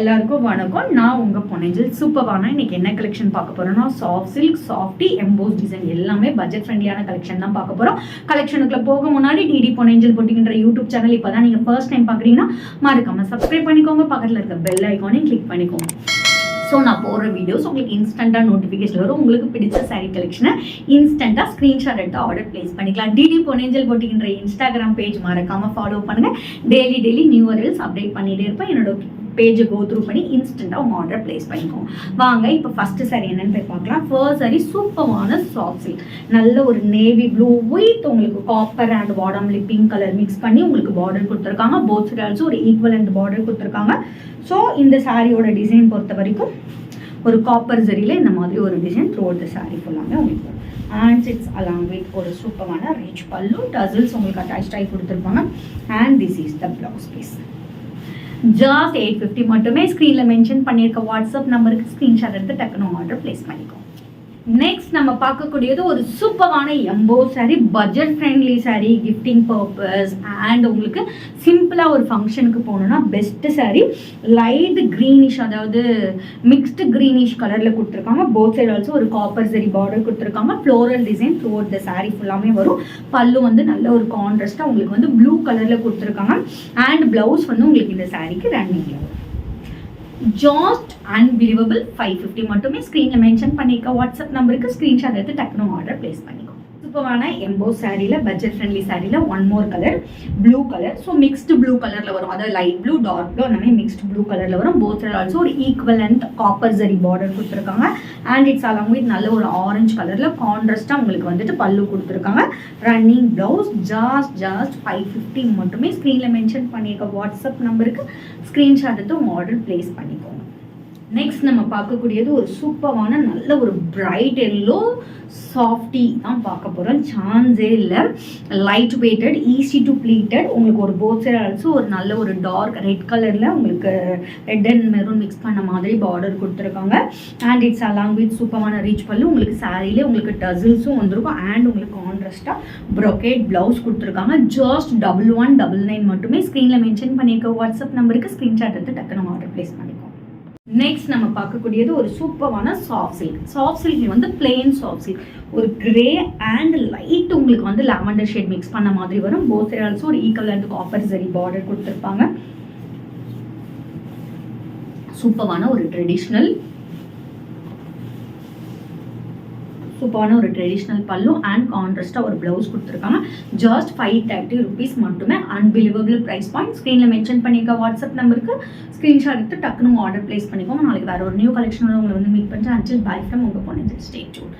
எல்லாருக்கும் வணக்கம். நான் உங்க பொன்னேஞ்சல். சூப்பரான இன்னைக்கு என்ன கலெக்ஷன் பார்க்க போறோம்னா, soft silk, softy, EMBOSS design எல்லாமே பட்ஜெட் ஃப்ரெண்ட்லியான கலெக்ஷன் தான் பார்க்க போறோம். கலெக்ஷனுக்குள்ள போக முன்னாடி டிடி பொன்னேஞ்சல் போட்டிங்கன்ற யூடியூப் சேனல் இப்பதான் நீங்க ஃபர்ஸ்ட் டைம் பாக்குறீங்கன்னா மறக்காம சப்ஸ்கிரைப் பண்ணிக்கோங்க. பக்கத்துல இருக்க பெல் ஐக்கானையும் கிளிக் பண்ணிக்கோங்க. ஸோ நான் போடுற வீடியோஸ் உங்களுக்கு இன்ஸ்டண்ட்டாக நோட்டிஃபிகேஷன் வரும். உங்களுக்கு பிடிச்ச சாரீ கலெக்ஷனை இன்ஸ்டண்ட்டாக ஸ்க்ரீன்ஷாட் எடுத்து ஆர்டர் பிளேஸ் பண்ணிக்கலாம். டிடி பொன்னேஞ்சல் போட்டிங்கன்ற இன்ஸ்டாகிராம் பேஜ் மறக்காமல் ஃபாலோ பண்ணுங்கள். டெய்லி நியூ அரைவல்ஸ் அப்டேட் பண்ணிகிட்டே இருப்பேன். என்னோட பேஜை கோ த்ரூ பண்ணி இன்ஸ்டண்ட்டாக உங்கள் ஆர்டர் பிளேஸ் பண்ணிக்கோங்க. வாங்க இப்போ ஃபஸ்ட்டு சாரி என்னன்னு போய் பார்க்கலாம். ஃபர்ஸ்ட் சாரி சூப்பரான சாஃப்ட் சில்க், நல்ல ஒரு நேவி ப்ளூ வித் உங்களுக்கு காப்பர் அண்ட் பாடம்லி பிங்க் கலர் மிக்ஸ் பண்ணி உங்களுக்கு பார்டர் கொடுத்துருக்காங்க. போத் சைடு ஆல்சோ ஒரு ஈக்குவலண்ட் பார்டர் கொடுத்துருக்காங்க. ஸோ இந்த சாரியோட டிசைன் பொறுத்த வரைக்கும் ஒரு காப்பர் ஜரியில் இந்த மாதிரி ஒரு டிசைன் த்ரூ அவுட் த சாரி ஃபுல்லாமே உங்களுக்கு வரும். அண்ட் இட்ஸ் அலாங் வித் ஒரு சூப்பரான ரிச் பல்லு, டசல்ஸ் உங்களுக்கு அட்டாச் ஆகி கொடுத்துருப்பாங்க. And this is the blouse piece. Just 850 மட்டுமே. ஸ்க்ரீனில் மென்ஷன் பண்ணியிருக்க வாட்ஸ்அப் நம்பருக்கு ஸ்க்ரீன்ஷாட் எடுத்து டக்குனு ஆர்டர் பிளேஸ் பண்ணிக்கோங்க. நெக்ஸ்ட் நம்ம பார்க்கக்கூடியது ஒரு சூப்பரான எம்போ sari, budget friendly sari, gifting purpose and உங்களுக்கு சிம்பிளாக ஒரு ஃபங்க்ஷனுக்கு போகணுன்னா பெஸ்ட் சாரீ. லைட் க்ரீனிஷ், அதாவது மிக்ஸ்டு க்ரீனிஷ் கலரில் கொடுத்துருக்காங்க. போத் சைடு ஆல்சோ ஒரு காப்பர் சரி பார்டர் கொடுத்துருக்காங்க. Floral design throughout the sari ஃபுல்லாமே வரும். பல்லு வந்து நல்ல ஒரு கான்ட்ராஸ்ட்டாக உங்களுக்கு வந்து ப்ளூ கலரில் கொடுத்துருக்காங்க. அண்ட் ப்ளவுஸ் வந்து உங்களுக்கு இந்த சாரீக்கு ரன்னிங்கில் வரும். ஜாஸ்ட் அன்பிலீவபிள் 550 மட்டுமே. ஸ்க்ரீனில் மென்ஷன் பண்ணியிருக்க வாட்ஸ்அப் நம்பருக்கு ஸ்க்ரீன்ஷாட் எடுத்து டக்குனு ஆர்டர் பிளேஸ் பண்ணிக்கோ. சூப்பரான எம்போ சாரியில், பட்ஜெட் ஃப்ரெண்ட்லி சாரியில் one more colour blue colour. So mixed blue கலரில் வரும். அதாவது லைட் ப்ளூ, டார்க் ப்ளூ, அந்த மாதிரி மிக்ஸ்டு ப்ளூ கலரில் வரும். போத் சைடு ஆல்சோ ஒரு ஈக்குவலண்ட் காப்பர் ஜரி பார்டர் கொடுத்துருக்காங்க. அண்ட் இட்ஸ் அலாங் வித் நல்ல ஒரு ஆரஞ்சு கலரில் கான்ட்ராஸ்ட்டாக உங்களுக்கு வந்துட்டு பல்லு கொடுத்துருக்காங்க. Running blouse. ஜாஸ்ட் 550 மட்டுமே. ஸ்க்ரீனில் மென்ஷன் பண்ணியிருக்க வாட்ஸ்அப் நம்பருக்கு ஸ்க்ரீன்ஷாட் எடுத்து உங்கள் ஆர்டர் பிளேஸ் பண்ணிக்கோங்க. நெக்ஸ்ட் நம்ம பார்க்கக்கூடியது ஒரு சூப்பரான நல்ல ஒரு பிரைட் எல்லோ சாஃப்டி தான் பார்க்க போகிறோம். சான்ஸே இல்லை. Light weighted, easy to pleated. உங்களுக்கு ஒரு போத் சைடு ஆல்சோ ஒரு நல்ல ஒரு டார்க் ரெட் கலரில் உங்களுக்கு ரெட் அண்ட் மெரூன் மிக்ஸ் பண்ண மாதிரி பார்டர் கொடுத்துருக்காங்க. அண்ட் இட்ஸ் அலாங் வித் சூப்பரான ரீச் பல்லு. உங்களுக்கு சாரியிலே உங்களுக்கு டசில்ஸும் வந்திருக்கும். அண்ட் உங்களுக்கு கான்ட்ராஸ்டாக ப்ரொக்கேட் ப்ளவுஸ் கொடுத்துருக்காங்க. ஜஸ்ட் 1199 மட்டுமே. ஸ்க்ரீனில் மென்ஷன் பண்ணியிருக்க வாட்ஸ்அப் நம்பருக்கு ஸ்க்ரீன்ஷாட் எடுத்து டக்குனு ஆர்டர் பிளேஸ் பண்ணிக்கோங்க. நெக்ஸ்ட் நம்ம பார்க்கக்கூடியது ஒரு சூப்பரான சாஃப்ட் சில்க். சாஃப்ட் சில்க் வந்து பிளெயின் சாஃப்ட் சில்க், ஒரு கிரே அண்ட் லைட் உங்களுக்கு வந்து லாவெண்டர் ஷேட் மிக்ஸ் பண்ண மாதிரி வரும். போத் சைடு ஆல்சோ ஒரு ஈக்குவலண்ட் காப்பர் ஜரி பார்டர் கொடுத்துருப்பாங்க. சூப்பரான ஒரு ட்ரெடிஷ்னல் பல்லு அண்ட் கான்ட்ராஸ்டாக ஒரு ப்ளவுஸ் கொடுத்துருக்காங்க. ஜஸ்ட் 530 rupees மட்டுமே. Unbelievable price point. ஸ்க்ரீனில் மென்ஷன் பண்ணியிருக்க வாட்ஸ்அப் நம்பருக்கு ஸ்க்ரீன்ஷாட் எடுத்து டக்குனு ஆர்டர் பிளேஸ் பண்ணிக்கோங்க. நாளைக்கு வேறு ஒரு நியூ கலெக்ஷனோட உங்களை வந்து மீட் பண்ணிட்டு அன்டில் பை ஃப்ரம் உங்கள் பொன்னேஞ்சல். Stay tune.